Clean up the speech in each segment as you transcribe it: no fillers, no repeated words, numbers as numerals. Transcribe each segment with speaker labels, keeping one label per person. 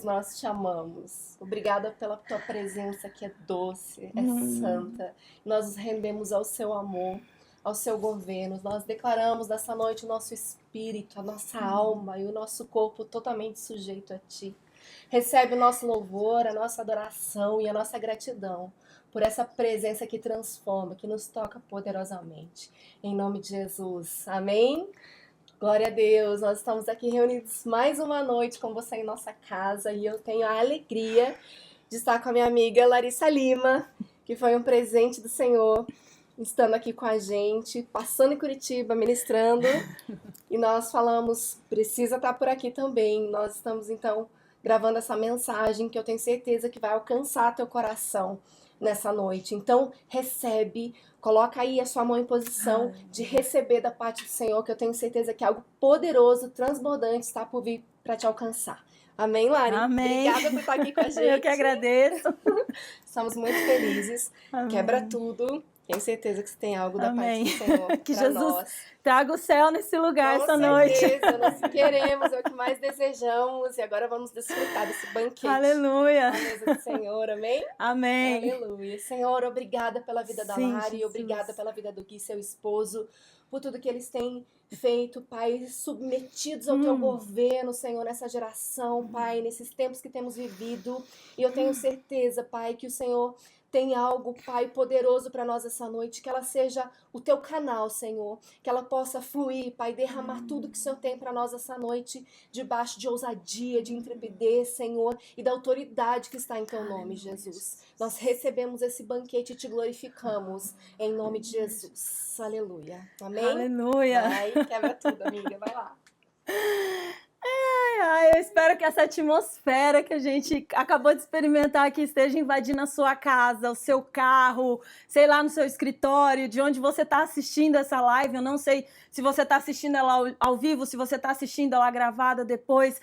Speaker 1: Jesus, nós te amamos. Obrigada pela tua presença que é doce, é santa. Nós nos rendemos ao seu amor, ao seu governo. Nós declaramos nessa noite o nosso espírito, a nossa alma e o nosso corpo totalmente sujeito a ti. Recebe o nosso louvor, a nossa adoração e a nossa gratidão por essa presença que transforma, que nos toca poderosamente. Em nome de Jesus. Amém? Glória a Deus, nós estamos aqui reunidos mais uma noite com você em nossa casa e eu tenho a alegria de estar com a minha amiga Larissa Lima, que foi um presente do Senhor, estando aqui com a gente, passando em Curitiba, ministrando, e nós falamos, precisa estar por aqui também. Nós estamos então gravando essa mensagem que eu tenho certeza que vai alcançar teu coração nessa noite. Então, recebe, coloca aí a sua mão em posição de receber da parte do Senhor, que eu tenho certeza que algo poderoso, transbordante está por vir para te alcançar. Amém, Lari?
Speaker 2: Amém.
Speaker 1: Obrigada por estar aqui com a gente.
Speaker 2: Eu que agradeço.
Speaker 1: Estamos muito felizes.
Speaker 2: Amém.
Speaker 1: Quebra tudo. Tenho certeza que você tem algo da
Speaker 2: Amém.
Speaker 1: parte do Senhor
Speaker 2: Que
Speaker 1: para
Speaker 2: Jesus
Speaker 1: nós.
Speaker 2: traga o céu nesse lugar
Speaker 1: Com
Speaker 2: essa
Speaker 1: certeza,
Speaker 2: noite.
Speaker 1: nós queremos, é o que mais desejamos. E agora vamos desfrutar desse banquete.
Speaker 2: Aleluia.
Speaker 1: A mesa do Senhor, amém?
Speaker 2: Amém.
Speaker 1: Aleluia. Senhor, obrigada pela vida da
Speaker 2: Sim,
Speaker 1: Lari,
Speaker 2: Jesus.
Speaker 1: obrigada pela vida do Gui, seu esposo, por tudo que eles têm feito, Pai, submetidos ao teu governo, Senhor, nessa geração, Pai, nesses tempos que temos vivido. E eu tenho certeza, Pai, que o Senhor tem algo, Pai, poderoso para nós essa noite, que ela seja o teu canal, Senhor, que ela possa fluir, Pai, derramar tudo que o Senhor tem para nós essa noite, debaixo de ousadia, de intrepidez, Senhor, e da autoridade que está em teu nome, Jesus. Nós recebemos esse banquete e te glorificamos, em nome de Jesus. Aleluia. Amém?
Speaker 2: Aleluia.
Speaker 1: Vai, quebra tudo, amiga, vai lá.
Speaker 2: Ai, eu espero que essa atmosfera que a gente acabou de experimentar aqui esteja invadindo a sua casa, o seu carro, sei lá, no seu escritório, de onde você está assistindo essa live. Eu não sei se você está assistindo ela ao vivo, se você está assistindo ela gravada depois,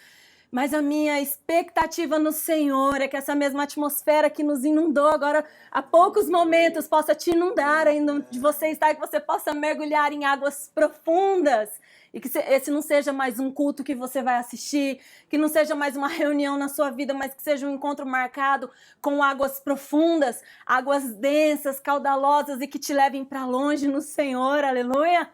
Speaker 2: mas a minha expectativa no Senhor é que essa mesma atmosfera que nos inundou agora há poucos momentos possa te inundar ainda de você estar, que você possa mergulhar em águas profundas. E que esse não seja mais um culto que você vai assistir, que não seja mais uma reunião na sua vida, mas que seja um encontro marcado com águas profundas, águas densas, caudalosas e que te levem para longe no Senhor, aleluia.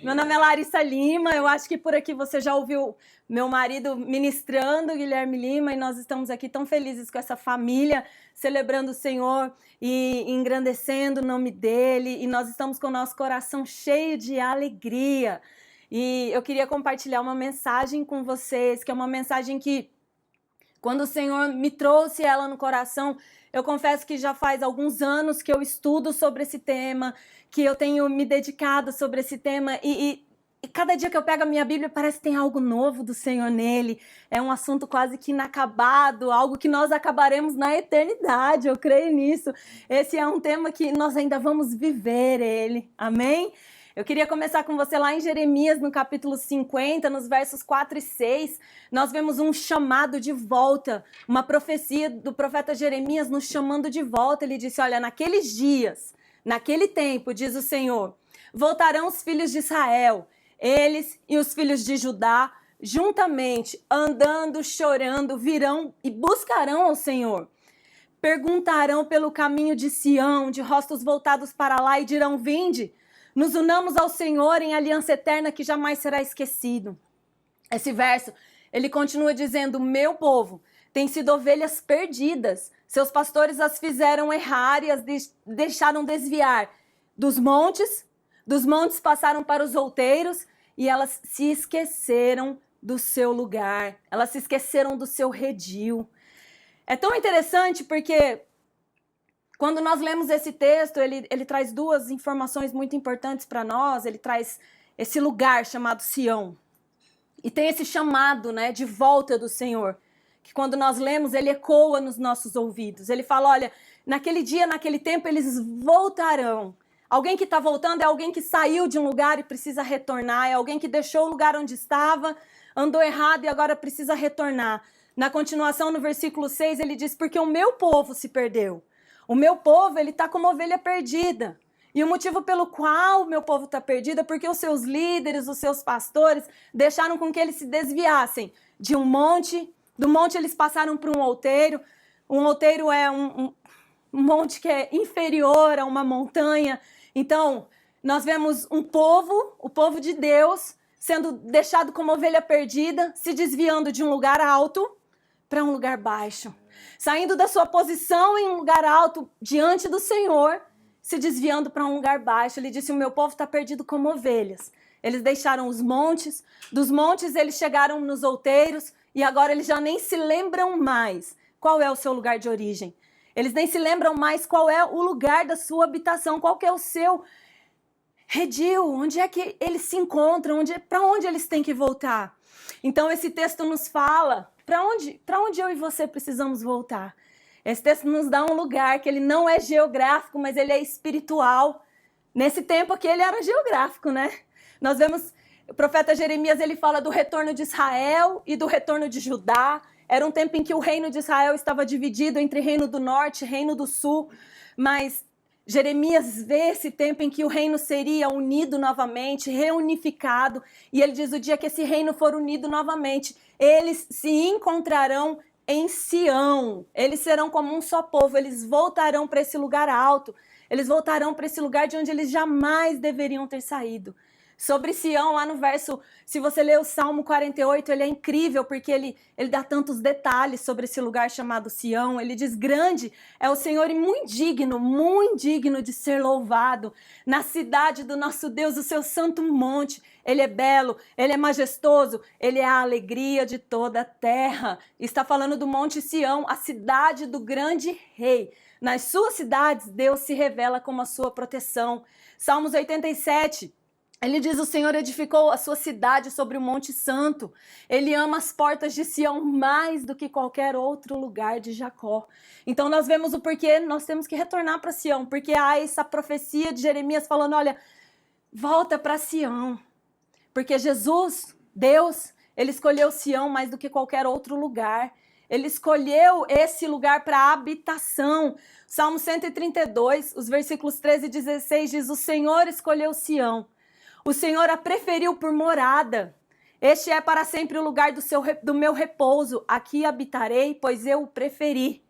Speaker 2: Meu nome é Larissa Lima, eu acho que por aqui você já ouviu meu marido ministrando, Guilherme Lima, e nós estamos aqui tão felizes com essa família, celebrando o Senhor e engrandecendo o nome dele, e nós estamos com o nosso coração cheio de alegria. E eu queria compartilhar uma mensagem com vocês, que é uma mensagem que, quando o Senhor me trouxe ela no coração, eu confesso que já faz alguns anos que eu estudo sobre esse tema, que eu tenho me dedicado sobre esse tema, e cada dia que eu pego a minha Bíblia parece que tem algo novo do Senhor nele. É um assunto quase que inacabado, algo que nós acabaremos na eternidade, eu creio nisso. Esse é um tema que nós ainda vamos viver ele, amém? Eu queria começar com você lá em Jeremias, no capítulo 50, nos versos 4 e 6. Nós vemos um chamado de volta, uma profecia do profeta Jeremias nos chamando de volta. Ele disse, olha, naqueles dias, naquele tempo, diz o Senhor, voltarão os filhos de Israel, eles e os filhos de Judá, juntamente, andando, chorando, virão e buscarão ao Senhor. Perguntarão pelo caminho de Sião, de rostos voltados para lá, e dirão, vinde, nos unamos ao Senhor em aliança eterna que jamais será esquecido. Esse verso, ele continua dizendo, meu povo tem sido ovelhas perdidas. Seus pastores as fizeram errar e as deixaram desviar dos montes passaram para os outeiros e elas se esqueceram do seu lugar. Elas se esqueceram do seu redil. É tão interessante porque quando nós lemos esse texto, ele traz duas informações muito importantes para nós. Ele traz esse lugar chamado Sião. E tem esse chamado, né, de volta do Senhor, que quando nós lemos, ele ecoa nos nossos ouvidos. Ele fala, olha, naquele dia, naquele tempo, eles voltarão. Alguém que está voltando é alguém que saiu de um lugar e precisa retornar. É alguém que deixou o lugar onde estava, andou errado e agora precisa retornar. Na continuação, no versículo 6, ele diz, porque o meu povo se perdeu. O meu povo, ele está como ovelha perdida. E o motivo pelo qual o meu povo está perdido é porque os seus líderes, os seus pastores, deixaram com que eles se desviassem de um monte Do monte eles passaram para um outeiro. Um outeiro é um monte que é inferior a uma montanha. Então, nós vemos um povo, o povo de Deus, sendo deixado como ovelha perdida, se desviando de um lugar alto para um lugar baixo. Saindo da sua posição em um lugar alto diante do Senhor, se desviando para um lugar baixo. Ele disse, o meu povo está perdido como ovelhas. Eles deixaram os montes, dos montes eles chegaram nos outeiros e agora eles já nem se lembram mais qual é o seu lugar de origem. Eles nem se lembram mais qual é o lugar da sua habitação, qual que é o seu redil, onde é que eles se encontram, para onde eles têm que voltar. Então esse texto nos fala para onde eu e você precisamos voltar. Esse texto nos dá um lugar que ele não é geográfico, mas ele é espiritual. Nesse tempo aqui ele era geográfico, né? Nós vemos o profeta Jeremias, ele fala do retorno de Israel e do retorno de Judá. Era um tempo em que o reino de Israel estava dividido entre reino do norte e reino do sul, mas Jeremias vê esse tempo em que o reino seria unido novamente, reunificado, e ele diz, o dia que esse reino for unido novamente, eles se encontrarão em Sião, eles serão como um só povo, eles voltarão para esse lugar alto, eles voltarão para esse lugar de onde eles jamais deveriam ter saído. Sobre Sião, lá no verso, se você ler o Salmo 48, ele é incrível, porque ele dá tantos detalhes sobre esse lugar chamado Sião. Ele diz, grande é o Senhor e muito digno de ser louvado. Na cidade do nosso Deus, o seu santo monte, ele é belo, ele é majestoso, ele é a alegria de toda a terra. Está falando do monte Sião, a cidade do grande rei. Nas suas cidades, Deus se revela como a sua proteção. Salmos 87, ele diz, o Senhor edificou a sua cidade sobre o Monte Santo. Ele ama as portas de Sião mais do que qualquer outro lugar de Jacó. Então nós vemos o porquê nós temos que retornar para Sião. Porque há essa profecia de Jeremias falando, olha, volta para Sião. Porque Jesus, Deus, ele escolheu Sião mais do que qualquer outro lugar. Ele escolheu esse lugar para habitação. Salmo 132, os versículos 13 e 16 diz, o Senhor escolheu Sião. O Senhor a preferiu por morada. Este é para sempre o lugar do meu repouso. Aqui habitarei, pois eu o preferi.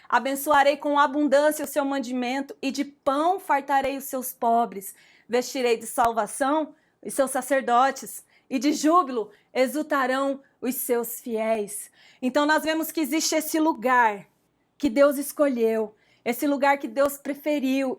Speaker 2: Abençoarei com abundância o seu mandamento e de pão fartarei os seus pobres. Vestirei de salvação os seus sacerdotes e de júbilo exultarão os seus fiéis. Então nós vemos que existe esse lugar que Deus escolheu, esse lugar que Deus preferiu.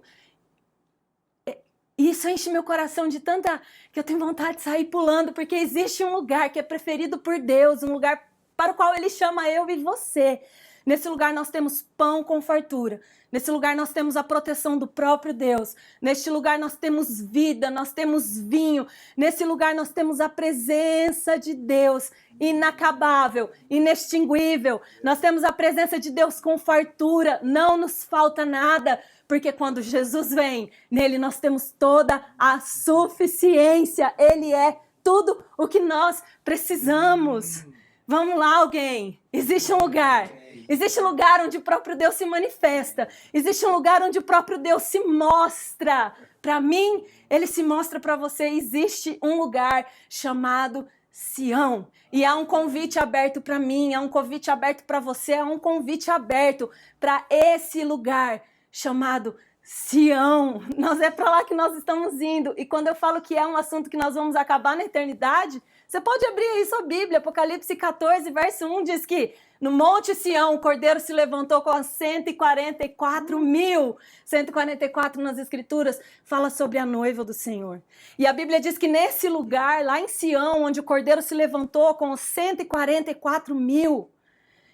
Speaker 2: E isso enche meu coração de tanta... que eu tenho vontade de sair pulando, porque existe um lugar que é preferido por Deus, um lugar para o qual Ele chama eu e você. Nesse lugar nós temos pão com fartura. Nesse lugar nós temos a proteção do próprio Deus. Neste lugar nós temos vida, nós temos vinho. Nesse lugar nós temos a presença de Deus inacabável, inextinguível. Nós temos a presença de Deus com fartura. Não nos falta nada. Porque quando Jesus vem, nele nós temos toda a suficiência. Ele é tudo o que nós precisamos. Vamos lá, alguém. Existe um lugar. Existe um lugar onde o próprio Deus se manifesta. Existe um lugar onde o próprio Deus se mostra. Para mim, ele se mostra para você. Existe um lugar chamado Sião. E há um convite aberto para mim, há um convite aberto para você, há um convite aberto para esse lugar chamado Sião. É para lá que nós estamos indo. E quando eu falo que é um assunto que nós vamos acabar na eternidade, você pode abrir aí sua Bíblia. Apocalipse 14, verso 1 diz que no Monte Sião o Cordeiro se levantou com 144 mil. 144 nas Escrituras fala sobre a noiva do Senhor. E a Bíblia diz que nesse lugar, lá em Sião, onde o Cordeiro se levantou com 144 mil,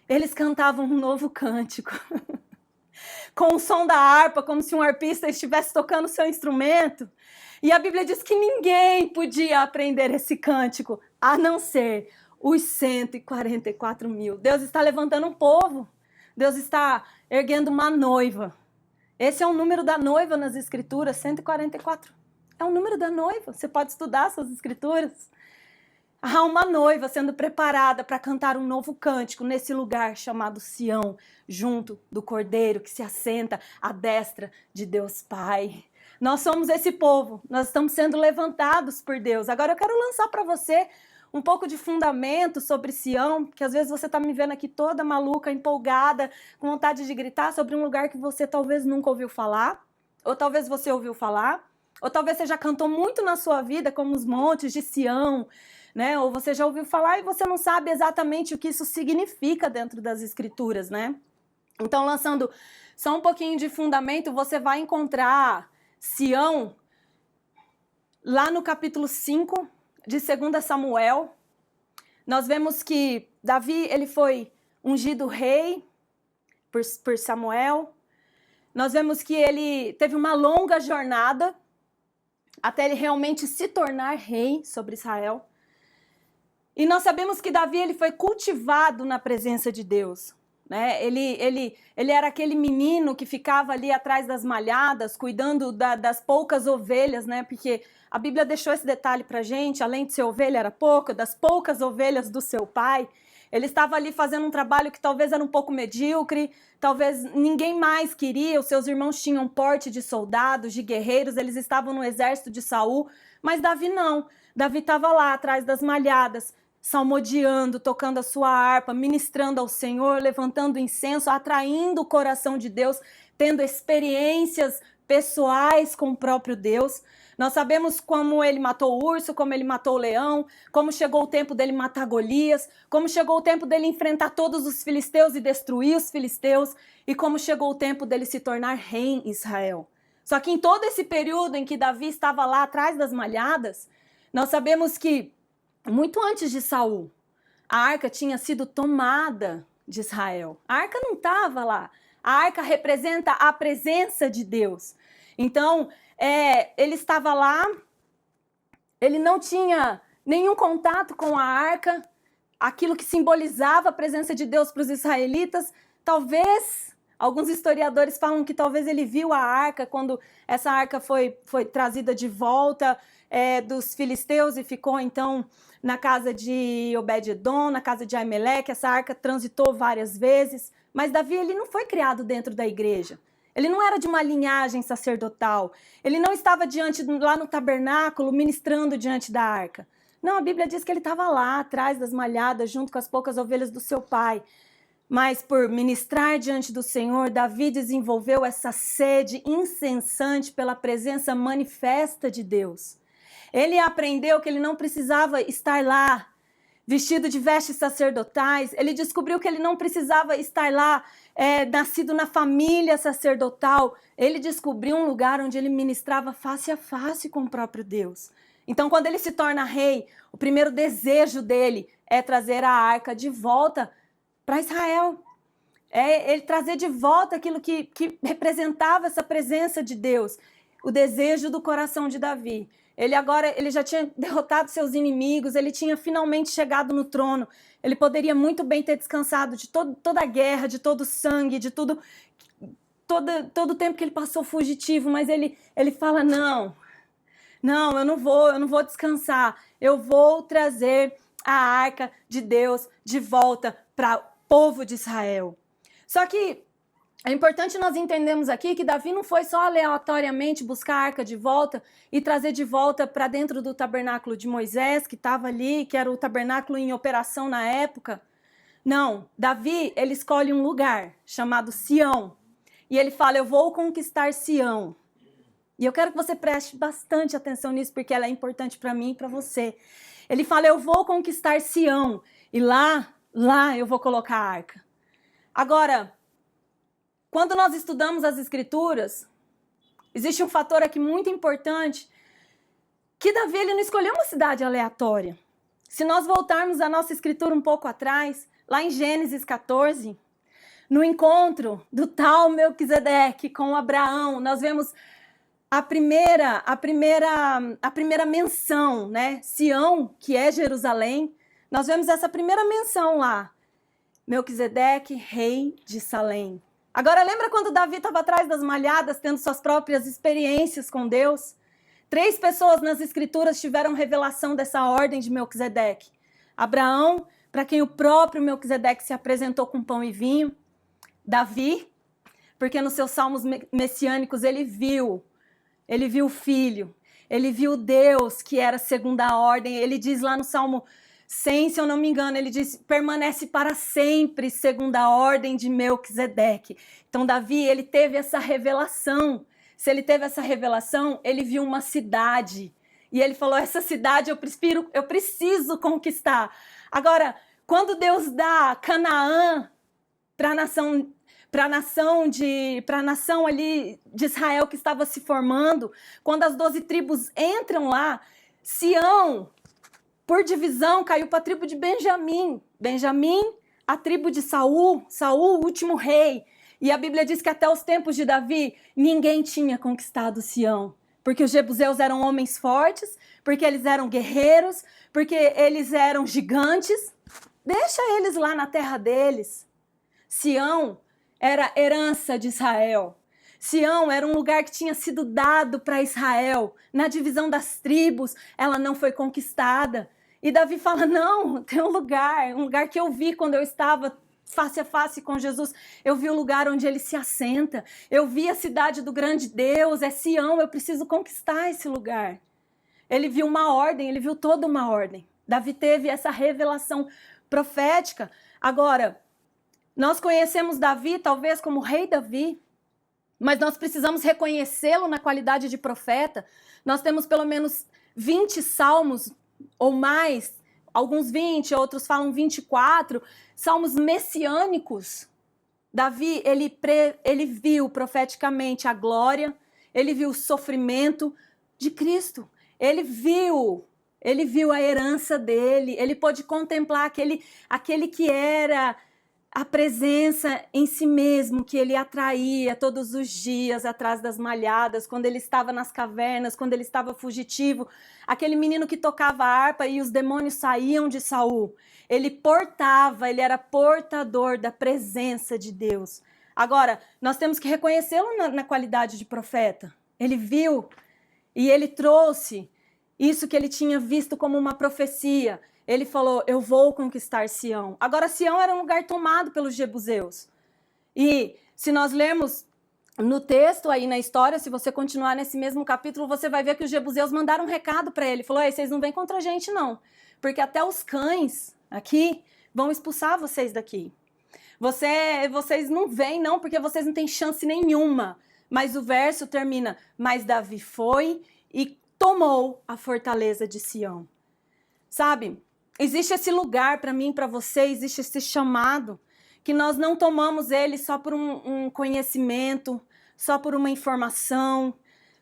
Speaker 2: eles cantavam um novo cântico. Com o som da harpa, como se um arpista estivesse tocando seu instrumento. E a Bíblia diz que ninguém podia aprender esse cântico, a não ser os 144 mil. Deus está levantando um povo. Deus está erguendo uma noiva. Esse é o número da noiva nas Escrituras, 144. É o número da noiva. Você pode estudar suas Escrituras. Há uma noiva sendo preparada para cantar um novo cântico nesse lugar chamado Sião, junto do Cordeiro que se assenta à destra de Deus Pai. Nós somos esse povo, nós estamos sendo levantados por Deus. Agora eu quero lançar para você um pouco de fundamento sobre Sião, que às vezes você está me vendo aqui toda maluca, empolgada, com vontade de gritar sobre um lugar que você talvez nunca ouviu falar, ou talvez você ouviu falar, ou talvez você já cantou muito na sua vida, como os montes de Sião, né? Ou você já ouviu falar e você não sabe exatamente o que isso significa dentro das Escrituras, né? Então, lançando só um pouquinho de fundamento, você vai encontrar Sião lá no capítulo 5 de 2 Samuel. Nós vemos que Davi, ele foi ungido rei por Samuel. Nós vemos que ele teve uma longa jornada até ele realmente se tornar rei sobre Israel. E nós sabemos que Davi, ele foi cultivado na presença de Deus, né? Ele era aquele menino que ficava ali atrás das malhadas, cuidando das poucas ovelhas, né? Porque a Bíblia deixou esse detalhe pra gente, além de ser ovelha era pouca, das poucas ovelhas do seu pai. Ele estava ali fazendo um trabalho que talvez era um pouco medíocre, talvez ninguém mais queria, os seus irmãos tinham porte de soldados, de guerreiros, eles estavam no exército de Saul, mas Davi não. Davi estava lá atrás das malhadas, salmodiando, tocando a sua harpa, ministrando ao Senhor, levantando incenso, atraindo o coração de Deus, tendo experiências pessoais com o próprio Deus. Nós sabemos como ele matou o urso, como ele matou o leão, como chegou o tempo dele matar Golias, como chegou o tempo dele enfrentar todos os filisteus e destruir os filisteus, e como chegou o tempo dele se tornar rei em Israel. Só que em todo esse período em que Davi estava lá atrás das malhadas, nós sabemos que muito antes de Saul, a arca tinha sido tomada de Israel. A arca não estava lá. A arca representa a presença de Deus. Então, ele estava lá, ele não tinha nenhum contato com a arca, aquilo que simbolizava a presença de Deus para os israelitas. Talvez, alguns historiadores falam que talvez ele viu a arca quando essa arca foi trazida de volta dos filisteus e ficou então na casa de Obed-edom, na casa de Aimeleque. Essa arca transitou várias vezes, mas Davi, ele não foi criado dentro da igreja. Ele não era de uma linhagem sacerdotal. Ele não estava lá no tabernáculo ministrando diante da arca. Não, a Bíblia diz que ele estava lá atrás das malhadas, junto com as poucas ovelhas do seu pai. Mas por ministrar diante do Senhor, Davi desenvolveu essa sede incessante pela presença manifesta de Deus. Ele aprendeu que ele não precisava estar lá vestido de vestes sacerdotais. Ele descobriu que ele não precisava estar lá nascido na família sacerdotal. Ele descobriu um lugar onde ele ministrava face a face com o próprio Deus. Então, quando ele se torna rei, o primeiro desejo dele é trazer a arca de volta para Israel. Ele trazer de volta aquilo que representava essa presença de Deus. O desejo do coração de Davi. Ele já tinha derrotado seus inimigos, ele tinha finalmente chegado no trono. Ele poderia muito bem ter descansado de toda a guerra, de todo o sangue, de todo o tempo que ele passou fugitivo, mas ele fala, não, eu não vou descansar, eu vou trazer a arca de Deus de volta para o povo de Israel. Só que é importante nós entendermos aqui que Davi não foi só aleatoriamente buscar a arca de volta e trazer de volta para dentro do tabernáculo de Moisés, que estava ali, que era o tabernáculo em operação na época. Não, Davi, ele escolhe um lugar chamado Sião. E ele fala, eu vou conquistar Sião. E eu quero que você preste bastante atenção nisso, porque ela é importante para mim e para você. Ele fala, eu vou conquistar Sião. E lá eu vou colocar a arca. Agora, quando nós estudamos as Escrituras, existe um fator aqui muito importante, que Davi, ele não escolheu uma cidade aleatória. Se nós voltarmos a nossa Escritura um pouco atrás, lá em Gênesis 14, no encontro do tal Melquisedeque com Abraão, nós vemos a primeira menção, né? Sião, que é Jerusalém, nós vemos essa primeira menção lá. Melquisedeque, rei de Salém. Agora, lembra quando Davi estava atrás das malhadas, tendo suas próprias experiências com Deus? 3 pessoas nas Escrituras tiveram revelação dessa ordem de Melquisedeque. Abraão, para quem o próprio Melquisedeque se apresentou com pão e vinho. Davi, porque nos seus salmos messiânicos ele viu o filho, ele viu Deus que era segundo a ordem. Ele diz lá no Salmo 100, se eu não me engano, ele diz, permanece para sempre, segundo a ordem de Melquisedeque. Então, Davi, ele teve essa revelação. Se ele teve essa revelação, ele viu uma cidade. E ele falou, essa cidade eu preciso conquistar. Agora, quando Deus dá Canaã para a nação ali de Israel que estava se formando, quando as 12 tribos entram lá, Sião, por divisão, caiu para a tribo de Benjamim. Benjamim, a tribo de Saul, Saul, o último rei. E a Bíblia diz que até os tempos de Davi, ninguém tinha conquistado Sião. Porque os jebuseus eram homens fortes, porque eles eram guerreiros, porque eles eram gigantes. Deixa eles lá na terra deles. Sião era herança de Israel. Sião era um lugar que tinha sido dado para Israel. Na divisão das tribos, ela não foi conquistada. E Davi fala, não, tem um lugar que eu vi quando eu estava face a face com Jesus. Eu vi o lugar onde ele se assenta. Eu vi a cidade do grande Deus, é Sião, eu preciso conquistar esse lugar. Ele viu uma ordem, ele viu toda uma ordem. Davi teve essa revelação profética. Agora, nós conhecemos Davi talvez como rei Davi, mas nós precisamos reconhecê-lo na qualidade de profeta. Nós temos pelo menos 20 salmos ou mais, alguns 20, outros falam 24, salmos messiânicos. Davi, ele viu profeticamente a glória, ele viu o sofrimento de Cristo, ele viu a herança dele, ele pôde contemplar aquele que era a presença em si mesmo, que ele atraía todos os dias atrás das malhadas, quando ele estava nas cavernas, quando ele estava fugitivo, aquele menino que tocava harpa e os demônios saíam de Saul. Ele era portador da presença de Deus. Agora, nós temos que reconhecê-lo na qualidade de profeta. Ele viu e ele trouxe isso que ele tinha visto como uma profecia. Ele falou, eu vou conquistar Sião. Agora, Sião era um lugar tomado pelos jebuseus. E se nós lermos no texto aí na história, se você continuar nesse mesmo capítulo, você vai ver que os jebuseus mandaram um recado para ele. Falou, ei, vocês não vêm contra a gente não, porque até os cães aqui vão expulsar vocês daqui. Vocês não vêm não, porque vocês não têm chance nenhuma. Mas o verso termina, mas Davi foi e tomou a fortaleza de Sião. Sabe? Existe esse lugar para mim, para você, existe esse chamado, que nós não tomamos ele só por um conhecimento, só por uma informação,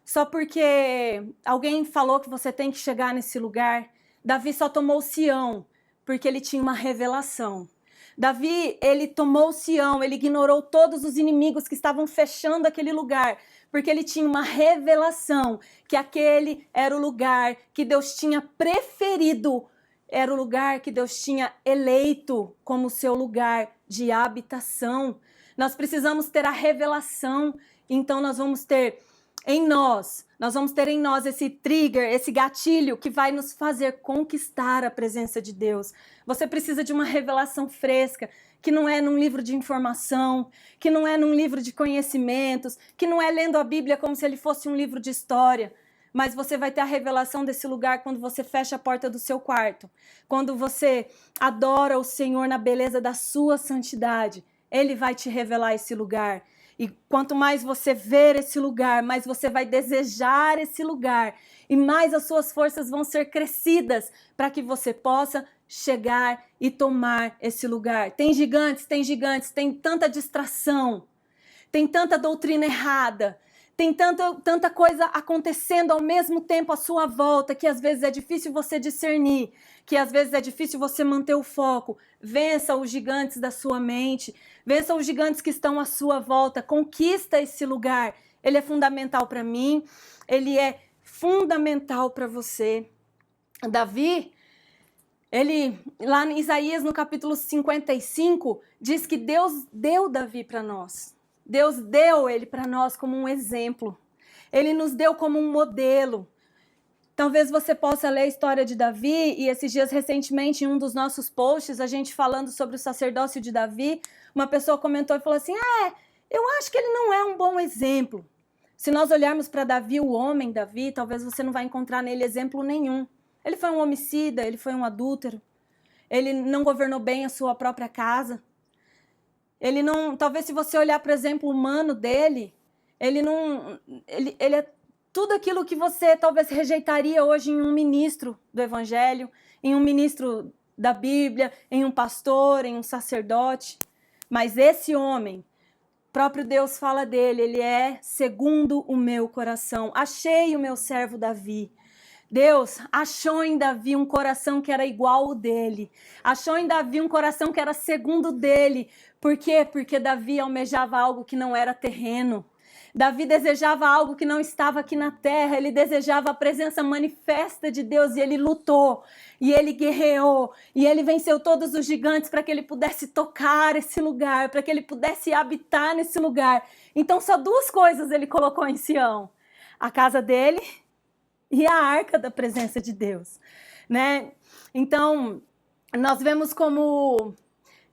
Speaker 2: só porque alguém falou que você tem que chegar nesse lugar. Davi só tomou Sião porque ele tinha uma revelação. Davi, ele tomou Sião, ele ignorou todos os inimigos que estavam fechando aquele lugar, porque ele tinha uma revelação que aquele era o lugar que Deus tinha preferido, era o lugar que Deus tinha eleito como seu lugar de habitação. Nós precisamos ter a revelação, então nós vamos ter em nós esse trigger, esse gatilho que vai nos fazer conquistar a presença de Deus. Você precisa de uma revelação fresca, que não é num livro de informação, que não é num livro de conhecimentos, que não é lendo a Bíblia como se ele fosse um livro de história. Mas você vai ter a revelação desse lugar quando você fecha a porta do seu quarto, quando você adora o Senhor na beleza da sua santidade. Ele vai te revelar esse lugar. E quanto mais você ver esse lugar, mais você vai desejar esse lugar. E mais as suas forças vão ser crescidas para que você possa chegar e tomar esse lugar. Tem gigantes, tem tanta distração, tem tanta doutrina errada, tem tanta coisa acontecendo ao mesmo tempo à sua volta, que às vezes é difícil você discernir, que às vezes é difícil você manter o foco. Vença os gigantes da sua mente, vença os gigantes que estão à sua volta, conquista esse lugar. Ele é fundamental para mim, ele é fundamental para você. Davi, ele, lá em Isaías, no capítulo 55, diz que Deus deu Davi para nós. Deus deu ele para nós como um exemplo. Ele nos deu como um modelo. Talvez você possa ler a história de Davi, e esses dias recentemente, em um dos nossos posts, a gente falando sobre o sacerdócio de Davi, uma pessoa comentou e falou assim, eu acho que ele não é um bom exemplo. Se nós olharmos para Davi, o homem Davi, talvez você não vai encontrar nele exemplo nenhum. Ele foi um homicida, ele foi um adúltero, ele não governou bem a sua própria casa. Ele não, talvez se você olhar para o exemplo humano dele, ele é tudo aquilo que você talvez rejeitaria hoje em um ministro do evangelho, em um ministro da Bíblia, em um pastor, em um sacerdote. Mas esse homem, próprio Deus fala dele, ele é segundo o meu coração. Achei o meu servo Davi. Deus achou em Davi um coração que era igual ao dele. Achou em Davi um coração que era segundo dele. Por quê? Porque Davi almejava algo que não era terreno. Davi desejava algo que não estava aqui na terra. Ele desejava a presença manifesta de Deus e ele lutou. E ele guerreou. E ele venceu todos os gigantes para que ele pudesse tocar esse lugar, para que ele pudesse habitar nesse lugar. Então só duas coisas ele colocou em Sião: a casa dele e a arca da presença de Deus, né? Então, nós vemos como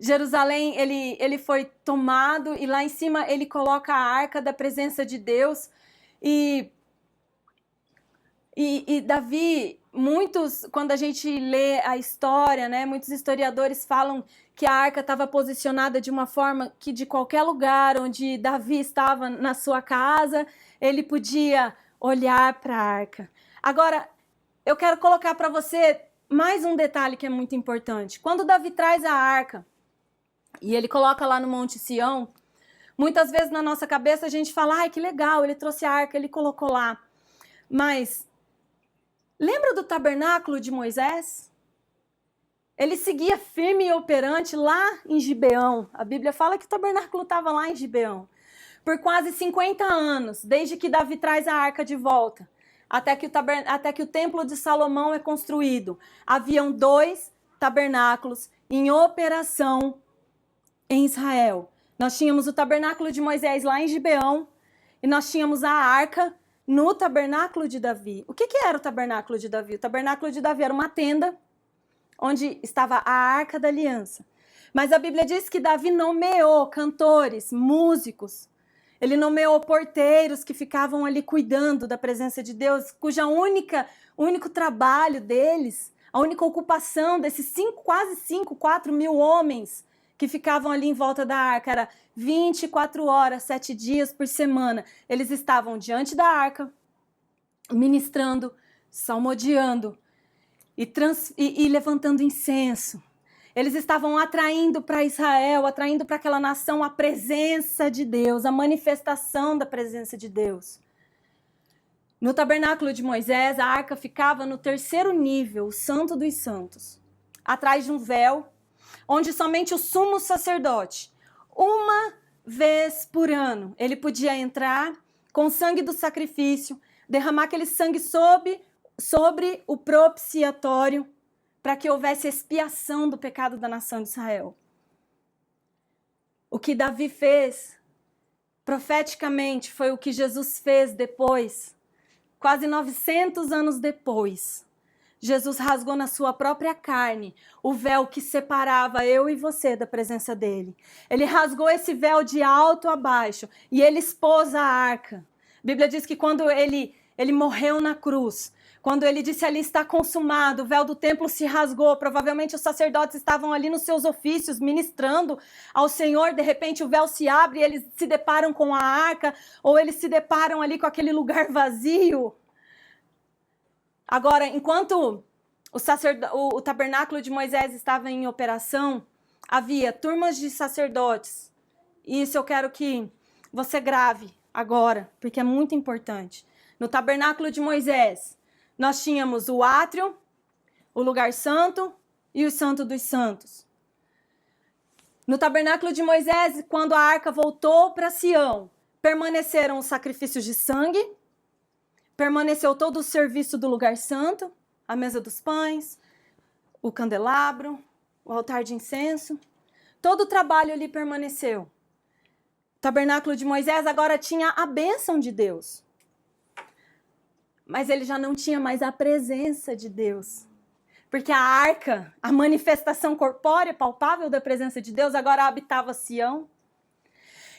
Speaker 2: Jerusalém, ele foi tomado e lá em cima ele coloca a arca da presença de Deus e Davi, quando a gente lê a história, né, muitos historiadores falam que a arca estava posicionada de uma forma que de qualquer lugar onde Davi estava na sua casa, ele podia olhar para a arca. Agora, eu quero colocar para você mais um detalhe que é muito importante. Quando Davi traz a arca e ele coloca lá no Monte Sião, muitas vezes na nossa cabeça a gente fala: ai, que legal, ele trouxe a arca, ele colocou lá. Mas lembra do tabernáculo de Moisés? Ele seguia firme e operante lá em Gibeão. A Bíblia fala que o tabernáculo estava lá em Gibeão. Por quase 50 anos, desde que Davi traz a arca de volta, até que o templo de Salomão é construído, haviam 2 tabernáculos em operação em Israel. Nós tínhamos o tabernáculo de Moisés lá em Gibeão e nós tínhamos a arca no tabernáculo de Davi. O que era o tabernáculo de Davi? O tabernáculo de Davi era uma tenda onde estava a arca da aliança. Mas a Bíblia diz que Davi nomeou cantores, músicos. Ele nomeou porteiros que ficavam ali cuidando da presença de Deus, cuja único trabalho deles, a única ocupação desses 4 mil homens que ficavam ali em volta da arca era 24 horas, 7 dias por semana. Eles estavam diante da arca, ministrando, salmodiando e levantando incenso. Eles estavam atraindo para Israel, atraindo para aquela nação a presença de Deus, a manifestação da presença de Deus. No tabernáculo de Moisés, a arca ficava no 3º nível, o Santo dos Santos, atrás de um véu, onde somente o sumo sacerdote, uma vez por ano, ele podia entrar com o sangue do sacrifício, derramar aquele sangue sobre o propiciatório, para que houvesse expiação do pecado da nação de Israel. O que Davi fez, profeticamente, foi o que Jesus fez depois, quase 900 anos depois. Jesus rasgou na sua própria carne o véu que separava eu e você da presença dele. Ele rasgou esse véu de alto a baixo e ele expôs a arca. A Bíblia diz que quando ele morreu na cruz, quando ele disse ali está consumado, o véu do templo se rasgou, provavelmente os sacerdotes estavam ali nos seus ofícios, ministrando ao Senhor, de repente o véu se abre e eles se deparam com a arca, ou eles se deparam ali com aquele lugar vazio. Agora, enquanto o tabernáculo de Moisés estava em operação, havia turmas de sacerdotes, e isso eu quero que você grave agora, porque é muito importante. No tabernáculo de Moisés, nós tínhamos o átrio, o lugar santo e o santo dos santos. No tabernáculo de Moisés, quando a arca voltou para Sião, permaneceram os sacrifícios de sangue, permaneceu todo o serviço do lugar santo, a mesa dos pães, o candelabro, o altar de incenso. Todo o trabalho ali permaneceu. O tabernáculo de Moisés agora tinha a bênção de Deus. Mas ele já não tinha mais a presença de Deus. Porque a arca, a manifestação corpórea, palpável da presença de Deus, agora habitava Sião.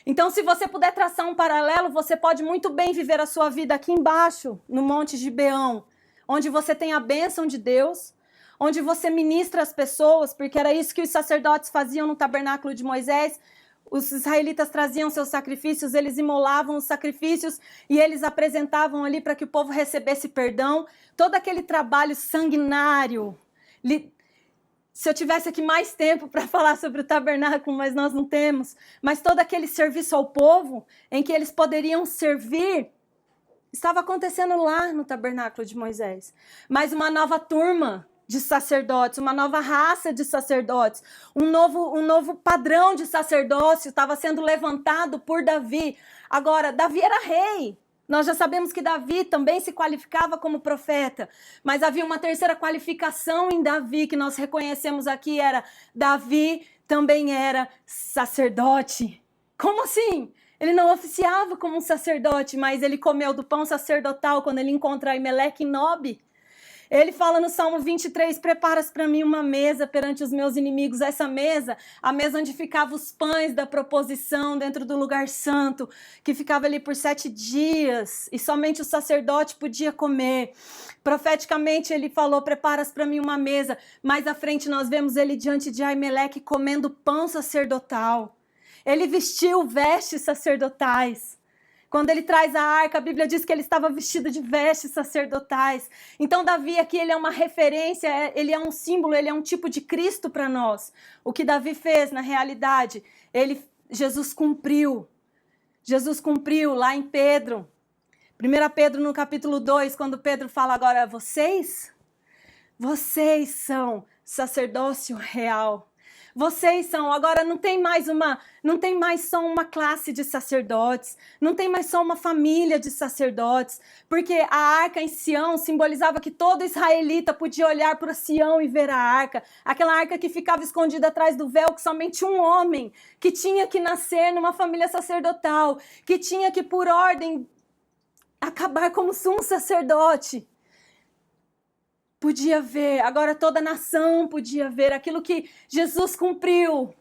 Speaker 2: Então, se você puder traçar um paralelo, você pode muito bem viver a sua vida aqui embaixo, no Monte Gibeão, onde você tem a bênção de Deus, onde você ministra as pessoas, porque era isso que os sacerdotes faziam no tabernáculo de Moisés. Os israelitas traziam seus sacrifícios, eles imolavam os sacrifícios e eles apresentavam ali para que o povo recebesse perdão. Todo aquele trabalho sanguinário. Se eu tivesse aqui mais tempo para falar sobre o tabernáculo, mas nós não temos, mas todo aquele serviço ao povo, em que eles poderiam servir, estava acontecendo lá no tabernáculo de Moisés. Mas uma nova turma de sacerdotes, uma nova raça de sacerdotes, um novo padrão de sacerdócio estava sendo levantado por Davi. Agora, Davi era rei. Nós já sabemos que Davi também se qualificava como profeta, mas havia uma terceira qualificação em Davi que nós reconhecemos aqui, era Davi também era sacerdote. Como assim? Ele não oficiava como um sacerdote, mas ele comeu do pão sacerdotal quando ele encontra Aimeleque e Nob. Ele fala no Salmo 23, preparas para mim uma mesa perante os meus inimigos. Essa mesa, a mesa onde ficavam os pães da proposição dentro do lugar santo, que ficava ali por 7 dias e somente o sacerdote podia comer. Profeticamente ele falou, preparas para mim uma mesa. Mais à frente nós vemos ele diante de Aimeleque comendo pão sacerdotal. Ele vestiu vestes sacerdotais. Quando ele traz a arca, a Bíblia diz que ele estava vestido de vestes sacerdotais. Então, Davi aqui, ele é uma referência, ele é um símbolo, ele é um tipo de Cristo para nós. O que Davi fez, na realidade, Jesus cumpriu. Jesus cumpriu lá em Pedro. 1 Pedro, no capítulo 2, quando Pedro fala agora, vocês são sacerdócio real. Vocês são, agora não tem mais só uma classe de sacerdotes, não tem mais só uma família de sacerdotes, porque a arca em Sião simbolizava que todo israelita podia olhar para Sião e ver a arca, aquela arca que ficava escondida atrás do véu, que somente um homem, que tinha que nascer numa família sacerdotal, que tinha que, por ordem, acabar como sumo sacerdote, podia ver, agora toda a nação podia ver aquilo que Jesus cumpriu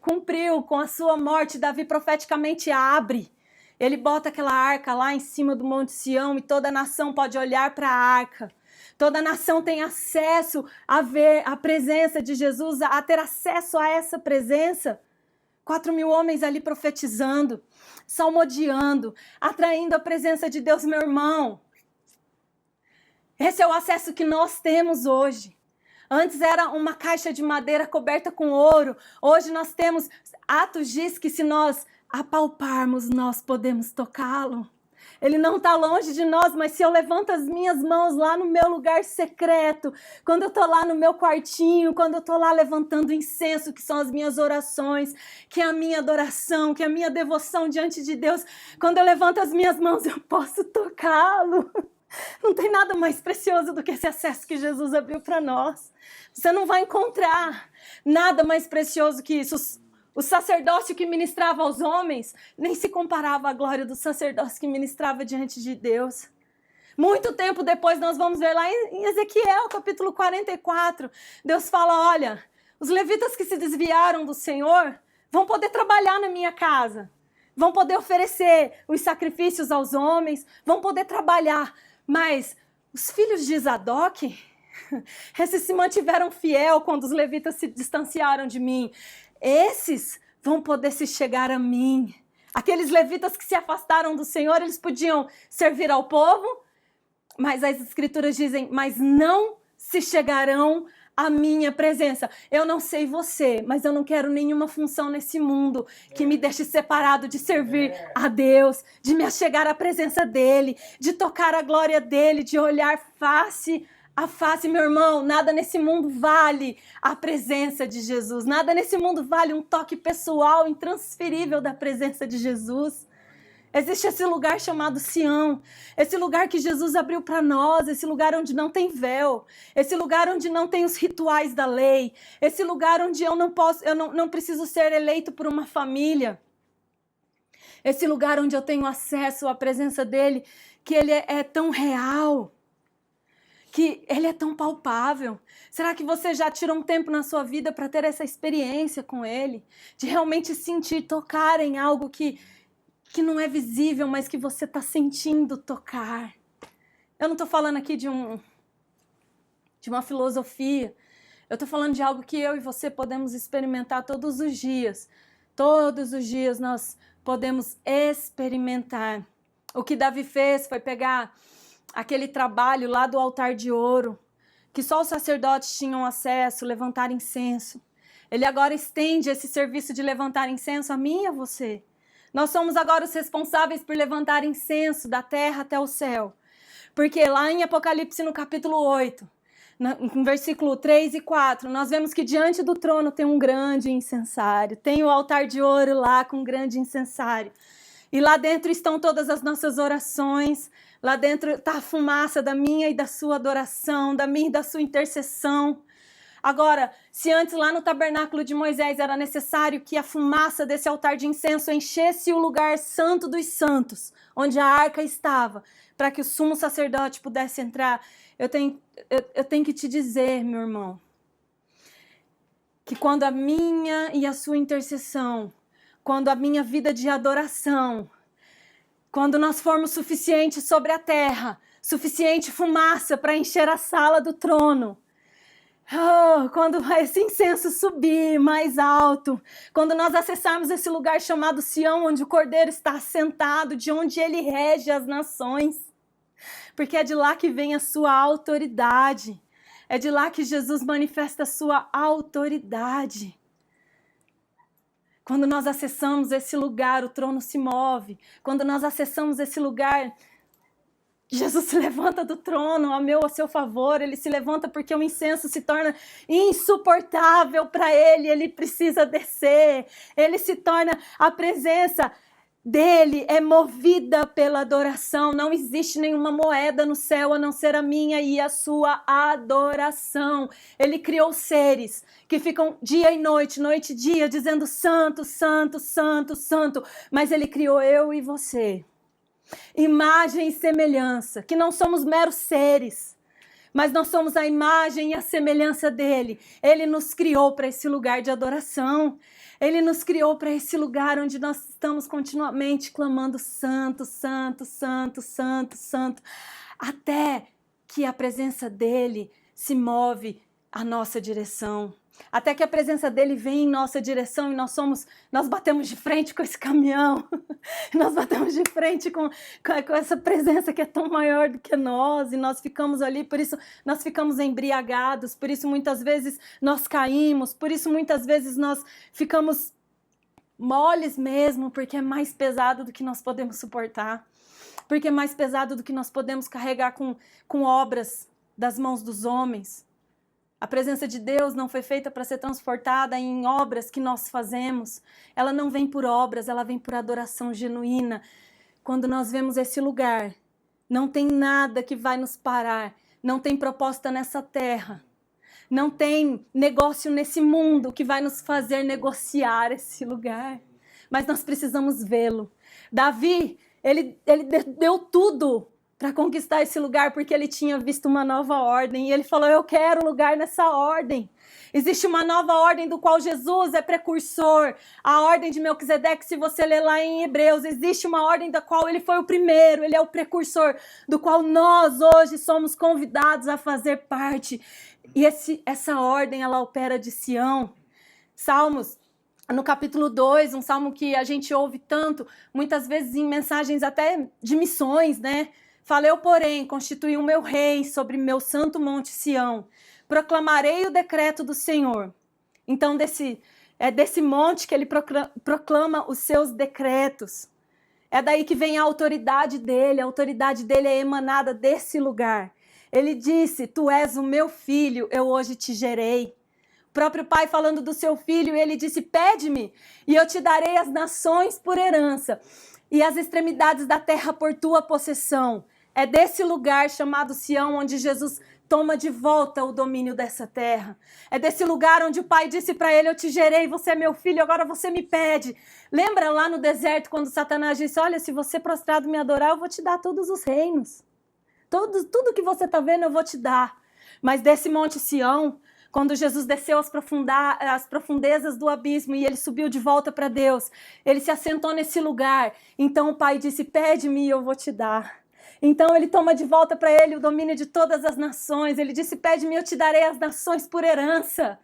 Speaker 2: com a sua morte. Davi profeticamente abre, ele bota aquela arca lá em cima do Monte Sião e toda a nação pode olhar para a arca. Toda a nação tem acesso a ver a presença de Jesus, a ter acesso a essa presença. 4.000 homens ali profetizando, salmodiando, atraindo a presença de Deus, meu irmão. Esse é o acesso que nós temos hoje. Antes era uma caixa de madeira coberta com ouro. Hoje nós temos, Atos diz que se nós apalparmos, nós podemos tocá-lo. Ele não está longe de nós, mas se eu levanto as minhas mãos lá no meu lugar secreto, quando eu estou lá no meu quartinho, quando eu estou lá levantando incenso, que são as minhas orações, que é a minha adoração, que é a minha devoção diante de Deus, quando eu levanto as minhas mãos, eu posso tocá-lo. Não tem nada mais precioso do que esse acesso que Jesus abriu para nós. Você não vai encontrar nada mais precioso que isso. O sacerdócio que ministrava aos homens nem se comparava à glória do sacerdócio que ministrava diante de Deus. Muito tempo depois nós vamos ver lá em Ezequiel, capítulo 44. Deus fala, olha, os levitas que se desviaram do Senhor vão poder trabalhar na minha casa. Vão poder oferecer os sacrifícios aos homens, vão poder trabalhar. Mas os filhos de Zadok, esses se mantiveram fiel quando os levitas se distanciaram de mim. Esses vão poder se chegar a mim. Aqueles levitas que se afastaram do Senhor, eles podiam servir ao povo, mas as escrituras dizem, mas não se chegarão à minha presença. Eu não sei você, mas eu não quero nenhuma função nesse mundo que me deixe separado de servir a Deus, de me achegar à presença dEle, de tocar a glória dEle, de olhar face a face, meu irmão. Nada nesse mundo vale a presença de Jesus. Nada nesse mundo vale um toque pessoal, intransferível da presença de Jesus. Existe esse lugar chamado Sião, esse lugar que Jesus abriu para nós, esse lugar onde não tem véu, esse lugar onde não tem os rituais da lei, esse lugar onde eu não preciso ser eleito por uma família, esse lugar onde eu tenho acesso à presença dele, que ele é tão real, que ele é tão palpável. Será que você já tirou um tempo na sua vida para ter essa experiência com ele, de realmente sentir, tocar em algo que não é visível, mas que você está sentindo tocar? Eu não estou falando aqui de uma filosofia. Eu estou falando de algo que eu e você podemos experimentar todos os dias. Todos os dias nós podemos experimentar. O que Davi fez foi pegar aquele trabalho lá do altar de ouro, que só os sacerdotes tinham acesso, levantar incenso. Ele agora estende esse serviço de levantar incenso a mim e a você. Nós somos agora os responsáveis por levantar incenso da terra até o céu. Porque lá em Apocalipse, no capítulo 8, no versículo 3 e 4, nós vemos que diante do trono tem um grande incensário. Tem o altar de ouro lá com um grande incensário. E lá dentro estão todas as nossas orações. Lá dentro está a fumaça da minha e da sua adoração, da minha e da sua intercessão. Agora, se antes lá no tabernáculo de Moisés era necessário que a fumaça desse altar de incenso enchesse o lugar santo dos santos, onde a arca estava, para que o sumo sacerdote pudesse entrar, eu tenho que te dizer, meu irmão, que quando a minha e a sua intercessão, quando a minha vida de adoração, quando nós formos suficientes sobre a terra, suficiente fumaça para encher a sala do trono, quando esse incenso subir mais alto, quando nós acessarmos esse lugar chamado Sião, onde o Cordeiro está assentado, de onde ele rege as nações, porque é de lá que vem a sua autoridade, é de lá que Jesus manifesta a sua autoridade. Quando nós acessamos esse lugar, o trono se move. Quando nós acessamos esse lugar, Jesus se levanta do trono a seu favor. Ele se levanta porque o incenso se torna insuportável para ele. Ele precisa descer. Ele se torna, a presença dele é movida pela adoração. Não existe nenhuma moeda no céu a não ser a minha e a sua adoração. Ele criou seres que ficam dia e noite, noite e dia, dizendo santo, santo, santo, santo. Mas ele criou eu e você. Imagem e semelhança, que não somos meros seres, mas nós somos a imagem e a semelhança dele. Ele nos criou para esse lugar de adoração. Ele nos criou para esse lugar onde nós estamos continuamente clamando santo, santo, santo, santo, santo, até que a presença dele se move à nossa direção. Até que a presença dele vem em nossa direção e nós batemos de frente com esse caminhão, nós batemos de frente com essa presença que é tão maior do que nós, e nós ficamos ali, por isso nós ficamos embriagados, por isso muitas vezes nós caímos, por isso muitas vezes nós ficamos moles mesmo, porque é mais pesado do que nós podemos suportar, porque é mais pesado do que nós podemos carregar com obras das mãos dos homens. A presença de Deus não foi feita para ser transportada em obras que nós fazemos. Ela não vem por obras, ela vem por adoração genuína. Quando nós vemos esse lugar, não tem nada que vai nos parar. Não tem proposta nessa terra. Não tem negócio nesse mundo que vai nos fazer negociar esse lugar. Mas nós precisamos vê-lo. Davi, ele deu tudo para conquistar esse lugar, porque ele tinha visto uma nova ordem, e ele falou, eu quero lugar nessa ordem. Existe uma nova ordem do qual Jesus é precursor, a ordem de Melquisedeque, se você ler lá em Hebreus, existe uma ordem da qual ele foi o primeiro, ele é o precursor, do qual nós hoje somos convidados a fazer parte, e essa ordem, ela opera de Sião. Salmos, no capítulo 2, um salmo que a gente ouve tanto, muitas vezes em mensagens até de missões, né? Fala, eu, porém, constituí o meu rei sobre meu santo monte Sião. Proclamarei o decreto do Senhor. Então, é desse monte que ele proclama os seus decretos. É daí que vem a autoridade dele é emanada desse lugar. Ele disse, tu és o meu filho, eu hoje te gerei. O próprio pai falando do seu filho, ele disse, pede-me e eu te darei as nações por herança e as extremidades da terra por tua possessão. É desse lugar chamado Sião onde Jesus toma de volta o domínio dessa terra. É desse lugar onde o pai disse para ele, eu te gerei, você é meu filho, agora você me pede. Lembra lá no deserto quando Satanás disse, olha, se você prostrado me adorar, eu vou te dar todos os reinos. Tudo que você está vendo eu vou te dar. Mas desse monte Sião, quando Jesus desceu às profundezas do abismo e ele subiu de volta para Deus, ele se assentou nesse lugar. Então o pai disse, pede-me e eu vou te dar. Então ele toma de volta para ele o domínio de todas as nações. Ele disse, pede-me, eu te darei as nações por herança.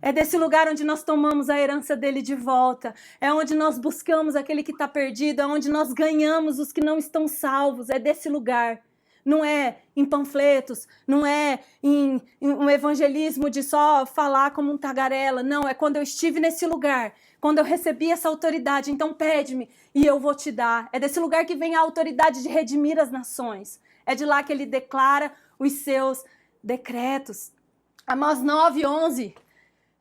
Speaker 2: É desse lugar onde nós tomamos a herança dele de volta. É onde nós buscamos aquele que está perdido. É onde nós ganhamos os que não estão salvos. É desse lugar. Não é em panfletos, não é em um evangelismo de só falar como um tagarela. Não, é quando eu estive nesse lugar, quando eu recebi essa autoridade. Então pede-me e eu vou te dar. É desse lugar que vem a autoridade de redimir as nações. É de lá que ele declara os seus decretos. Amós 9:11,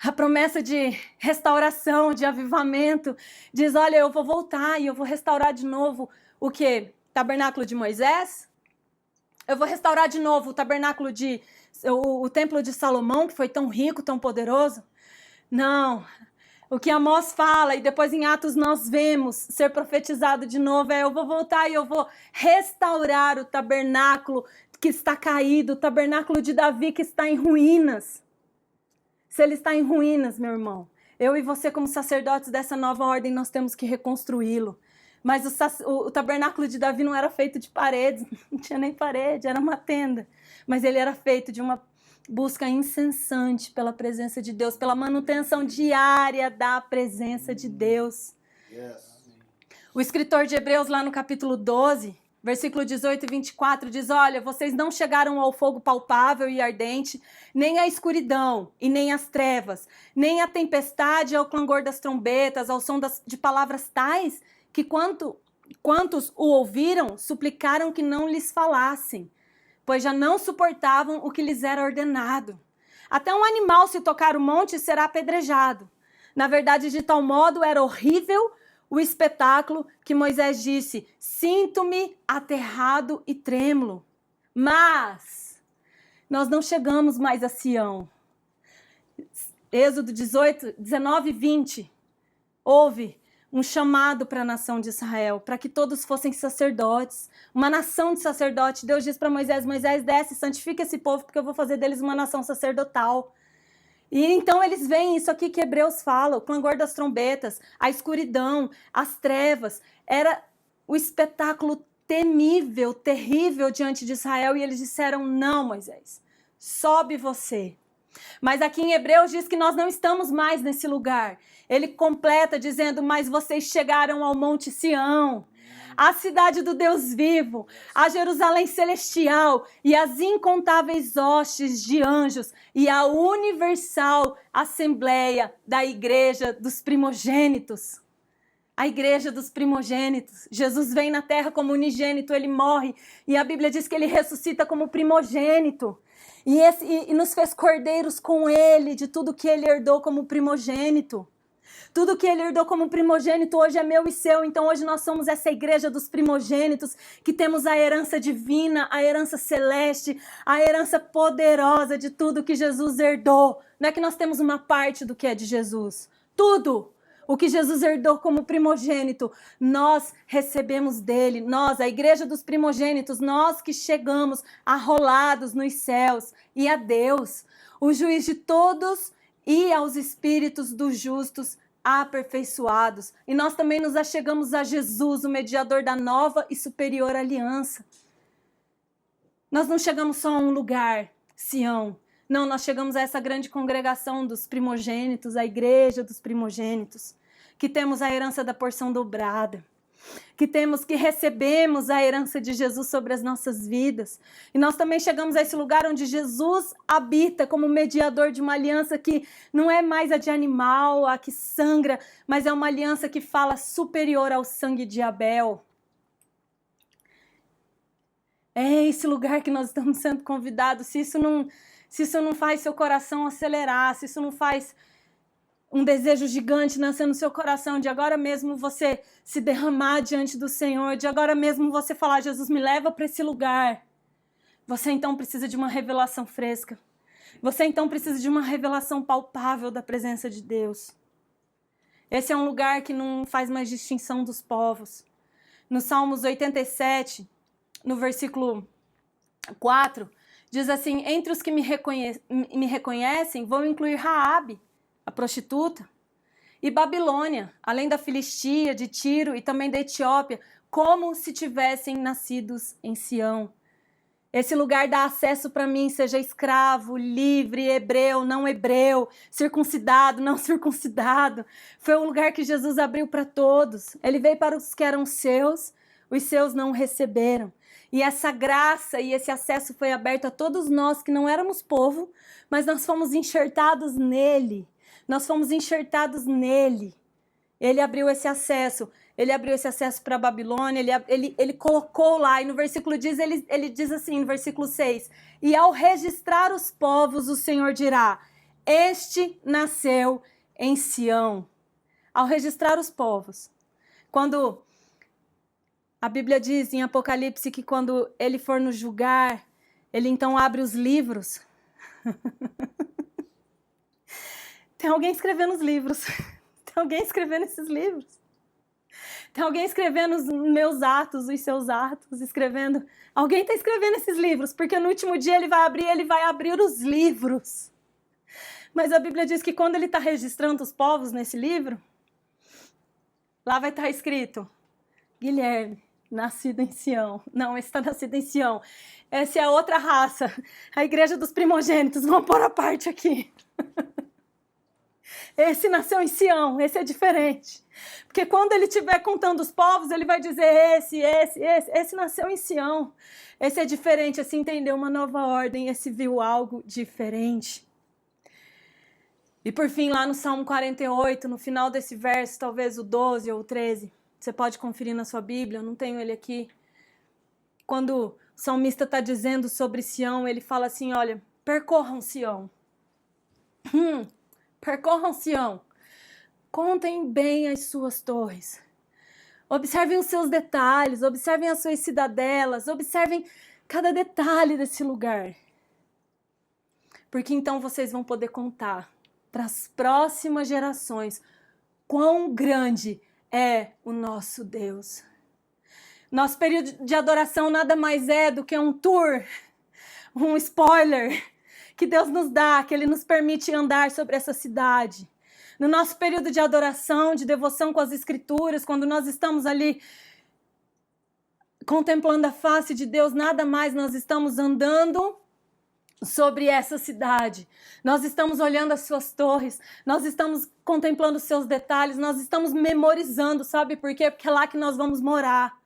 Speaker 2: a promessa de restauração, de avivamento, diz, olha, eu vou voltar e eu vou restaurar de novo o quê? Tabernáculo de Moisés? Eu vou restaurar de novo o tabernáculo o templo de Salomão, que foi tão rico, tão poderoso? Não. O que Amós fala, e depois em Atos nós vemos ser profetizado de novo, eu vou voltar e eu vou restaurar o tabernáculo que está caído, o tabernáculo de Davi que está em ruínas. Se ele está em ruínas, meu irmão, eu e você como sacerdotes dessa nova ordem, nós temos que reconstruí-lo. Mas o tabernáculo de Davi não era feito de paredes, não tinha nem parede, era uma tenda. Mas ele era feito de uma busca incessante pela presença de Deus, pela manutenção diária da presença de Deus. Yes. O escritor de Hebreus, lá no capítulo 12, versículo 18 e 24, diz, olha, vocês não chegaram ao fogo palpável e ardente, nem à escuridão e nem às trevas, nem à tempestade e ao clangor das trombetas, ao som de palavras tais, que quantos o ouviram, suplicaram que não lhes falassem, pois já não suportavam o que lhes era ordenado. Até um animal, se tocar o monte, será apedrejado. Na verdade, de tal modo era horrível o espetáculo que Moisés disse, sinto-me aterrado e trêmulo. Mas nós não chegamos mais a Sião. Êxodo 19 e 20, houve um chamado para a nação de Israel, para que todos fossem sacerdotes, uma nação de sacerdotes. Deus diz para Moisés, Moisés, desce, santifica esse povo, porque eu vou fazer deles uma nação sacerdotal. E então eles veem isso aqui que Hebreus fala, o clangor das trombetas, a escuridão, as trevas, era o espetáculo temível, terrível diante de Israel, e eles disseram, não, Moisés, sobe você. Mas aqui em Hebreus diz que nós não estamos mais nesse lugar. Ele completa dizendo, mas vocês chegaram ao Monte Sião, a cidade do Deus vivo, a Jerusalém celestial e as incontáveis hostes de anjos e a universal assembleia da igreja dos primogênitos. A igreja dos primogênitos. Jesus vem na terra como unigênito, ele morre e a Bíblia diz que ele ressuscita como primogênito. E nos fez cordeiros com ele de tudo que ele herdou como primogênito. Tudo que ele herdou como primogênito hoje é meu e seu. Então hoje nós somos essa igreja dos primogênitos, que temos a herança divina, a herança celeste, a herança poderosa de tudo que Jesus herdou. Não é que nós temos uma parte do que é de Jesus. Tudo o que Jesus herdou como primogênito, nós recebemos dele. Nós, a igreja dos primogênitos, nós que chegamos arrolados nos céus. E a Deus, o juiz de todos, e aos espíritos dos justos aperfeiçoados. E nós também nos achegamos a Jesus, o mediador da nova e superior aliança. Nós não chegamos só a um lugar, Sião. Não, nós chegamos a essa grande congregação dos primogênitos, a igreja dos primogênitos, que temos a herança da porção dobrada, que recebemos a herança de Jesus sobre as nossas vidas. E nós também chegamos a esse lugar onde Jesus habita como mediador de uma aliança que não é mais a de animal, a que sangra, mas é uma aliança que fala superior ao sangue de Abel. É esse lugar que nós estamos sendo convidados. Se isso não faz seu coração acelerar, se isso não faz um desejo gigante nascer no seu coração, de agora mesmo você se derramar diante do Senhor, de agora mesmo você falar, Jesus, me leva para esse lugar. Você então precisa de uma revelação fresca. Você então precisa de uma revelação palpável da presença de Deus. Esse é um lugar que não faz mais distinção dos povos. No Salmos 87, no versículo 4, diz assim, entre os que me reconhecem, vou incluir Raabe, a prostituta, e Babilônia, além da Filistia, de Tiro e também da Etiópia, como se tivessem nascidos em Sião. Esse lugar dá acesso para mim, seja escravo, livre, hebreu, não hebreu, circuncidado, não circuncidado. Foi um lugar que Jesus abriu para todos. Ele veio para os que eram seus, os seus não receberam. E essa graça e esse acesso foi aberto a todos nós que não éramos povo, mas nós fomos enxertados nele. Nós fomos enxertados nele. Ele abriu esse acesso. Ele abriu esse acesso para a Babilônia, ele colocou lá, e no versículo ele diz assim, no versículo 6, e ao registrar os povos, o Senhor dirá, este nasceu em Sião. Ao registrar os povos. Quando a Bíblia diz em Apocalipse que quando ele for nos julgar, ele então abre os livros. Tem alguém escrevendo os livros. Tem alguém escrevendo esses livros. Tem alguém escrevendo os meus atos, os seus atos, escrevendo. Alguém está escrevendo esses livros, porque no último dia ele vai abrir os livros. Mas a Bíblia diz que quando ele está registrando os povos nesse livro, lá vai estar escrito, Guilherme, nascido em Sião. Não, esse está nascido em Sião. Essa é outra raça. A igreja dos primogênitos, vamos pôr a parte aqui. Esse nasceu em Sião, esse é diferente. Porque quando ele estiver contando os povos, ele vai dizer esse nasceu em Sião. Esse é diferente, esse entendeu uma nova ordem, esse viu algo diferente. E por fim, lá no Salmo 48, no final desse verso, talvez o 12 ou o 13, você pode conferir na sua Bíblia, eu não tenho ele aqui. Quando o salmista está dizendo sobre Sião, ele fala assim, olha, percorram Sião. Percorram Sião, contem bem as suas torres, observem os seus detalhes, observem as suas cidadelas, observem cada detalhe desse lugar, porque então vocês vão poder contar para as próximas gerações quão grande é o nosso Deus. Nosso período de adoração nada mais é do que um tour, um spoiler, que Deus nos dá, que Ele nos permite andar sobre essa cidade. No nosso período de adoração, de devoção com as Escrituras, quando nós estamos ali contemplando a face de Deus, nada mais nós estamos andando sobre essa cidade. Nós estamos olhando as suas torres, nós estamos contemplando os seus detalhes, nós estamos memorizando, sabe por quê? Porque é lá que nós vamos morar.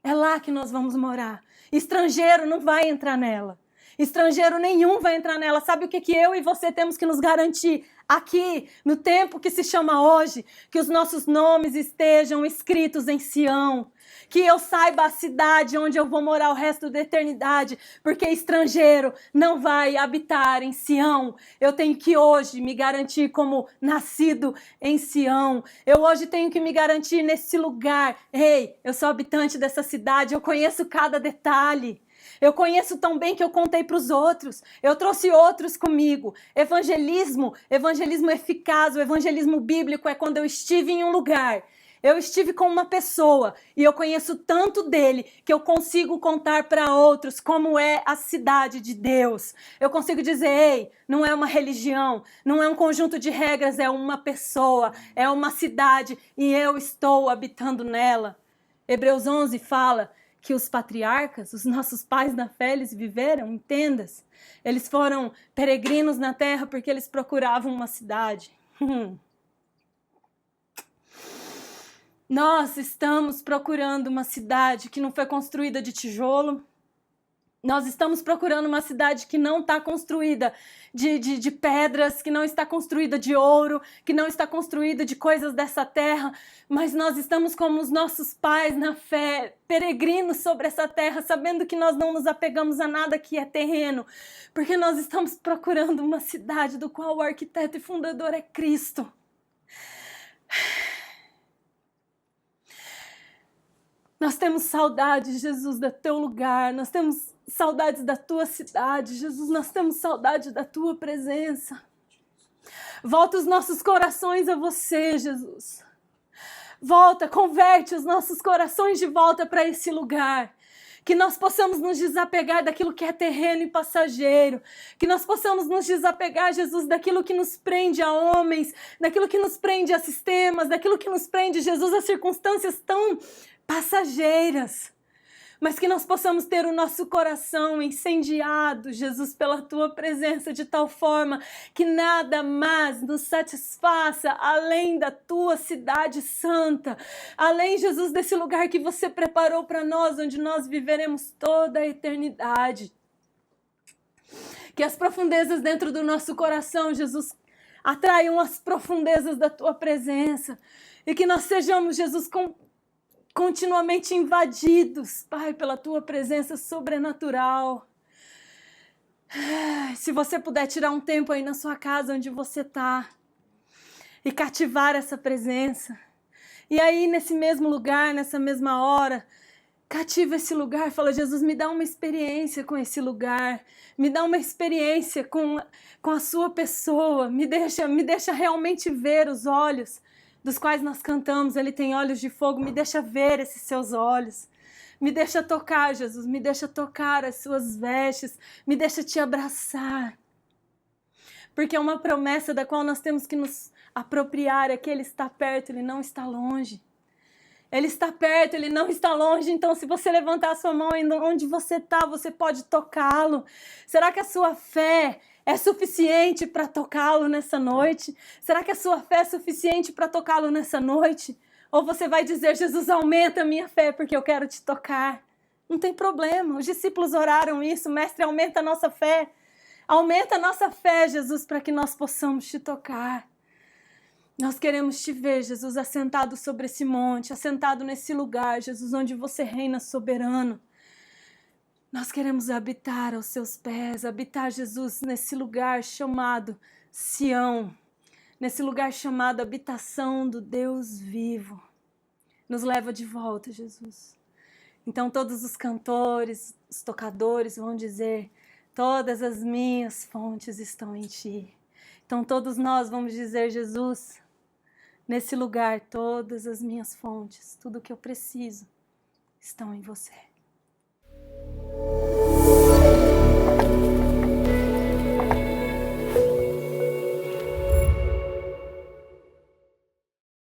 Speaker 2: É lá que nós vamos morar. Estrangeiro não vai entrar nela. Estrangeiro nenhum vai entrar nela. Sabe o que eu e você temos que nos garantir aqui, no tempo que se chama hoje? Que os nossos nomes estejam escritos em Sião. Que eu saiba a cidade onde eu vou morar o resto da eternidade. Porque estrangeiro não vai habitar em Sião. Eu tenho que hoje me garantir como nascido em Sião. Eu hoje tenho que me garantir nesse lugar. Ei, eu sou habitante dessa cidade, eu conheço cada detalhe. Eu conheço tão bem que eu contei para os outros. Eu trouxe outros comigo. Evangelismo eficaz, o evangelismo bíblico é quando eu estive em um lugar. Eu estive com uma pessoa e eu conheço tanto dele que eu consigo contar para outros como é a cidade de Deus. Eu consigo dizer, ei, não é uma religião, não é um conjunto de regras, é uma pessoa, é uma cidade e eu estou habitando nela. Hebreus 11 fala que os patriarcas, os nossos pais na fé, eles viveram em tendas. Eles foram peregrinos na terra porque eles procuravam uma cidade. Nós estamos procurando uma cidade que não foi construída de tijolo. Nós estamos procurando uma cidade que não está construída de pedras, que não está construída de ouro, que não está construída de coisas dessa terra, mas nós estamos como os nossos pais na fé, peregrinos sobre essa terra, sabendo que nós não nos apegamos a nada que é terreno, porque nós estamos procurando uma cidade do qual o arquiteto e fundador é Cristo. Nós temos saudades, Jesus, do teu lugar, nós temos saudades da tua cidade, Jesus, nós temos saudade da tua presença. Volta os nossos corações a você, Jesus. Volta, converte os nossos corações de volta para esse lugar. Que nós possamos nos desapegar daquilo que é terreno e passageiro. Que nós possamos nos desapegar, Jesus, daquilo que nos prende a homens, daquilo que nos prende a sistemas, daquilo que nos prende, Jesus, a circunstâncias tão passageiras. Mas que nós possamos ter o nosso coração incendiado, Jesus, pela Tua presença, de tal forma que nada mais nos satisfaça além da Tua cidade santa, além, Jesus, desse lugar que Você preparou para nós, onde nós viveremos toda a eternidade. Que as profundezas dentro do nosso coração, Jesus, atraiam as profundezas da Tua presença e que nós sejamos, Jesus, continuamente invadidos, Pai, pela Tua presença sobrenatural. Se você puder tirar um tempo aí na sua casa, onde você está, e cativar essa presença. E aí, nesse mesmo lugar, nessa mesma hora, cativa esse lugar, fala, Jesus, me dá uma experiência com esse lugar, me dá uma experiência com a sua pessoa, me deixa realmente ver os olhos dos quais nós cantamos, Ele tem olhos de fogo, me deixa ver esses seus olhos, me deixa tocar, Jesus, me deixa tocar as suas vestes, me deixa te abraçar, porque é uma promessa da qual nós temos que nos apropriar, é que Ele está perto, Ele não está longe, Ele está perto, Ele não está longe, então se você levantar a sua mão onde você está, você pode tocá-lo. Será que a sua fé é suficiente para tocá-lo nessa noite? Será que a sua fé é suficiente para tocá-lo nessa noite? Ou você vai dizer, Jesus, aumenta a minha fé porque eu quero te tocar? Não tem problema, os discípulos oraram isso, mestre, aumenta a nossa fé. Aumenta a nossa fé, Jesus, para que nós possamos te tocar. Nós queremos te ver, Jesus, assentado sobre esse monte, assentado nesse lugar, Jesus, onde você reina soberano. Nós queremos habitar aos seus pés, habitar, Jesus, nesse lugar chamado Sião, nesse lugar chamado habitação do Deus vivo. Nos leva de volta, Jesus. Então todos os cantores, os tocadores vão dizer, todas as minhas fontes estão em Ti. Então todos nós vamos dizer, Jesus, nesse lugar todas as minhas fontes, tudo que eu preciso, estão em Você.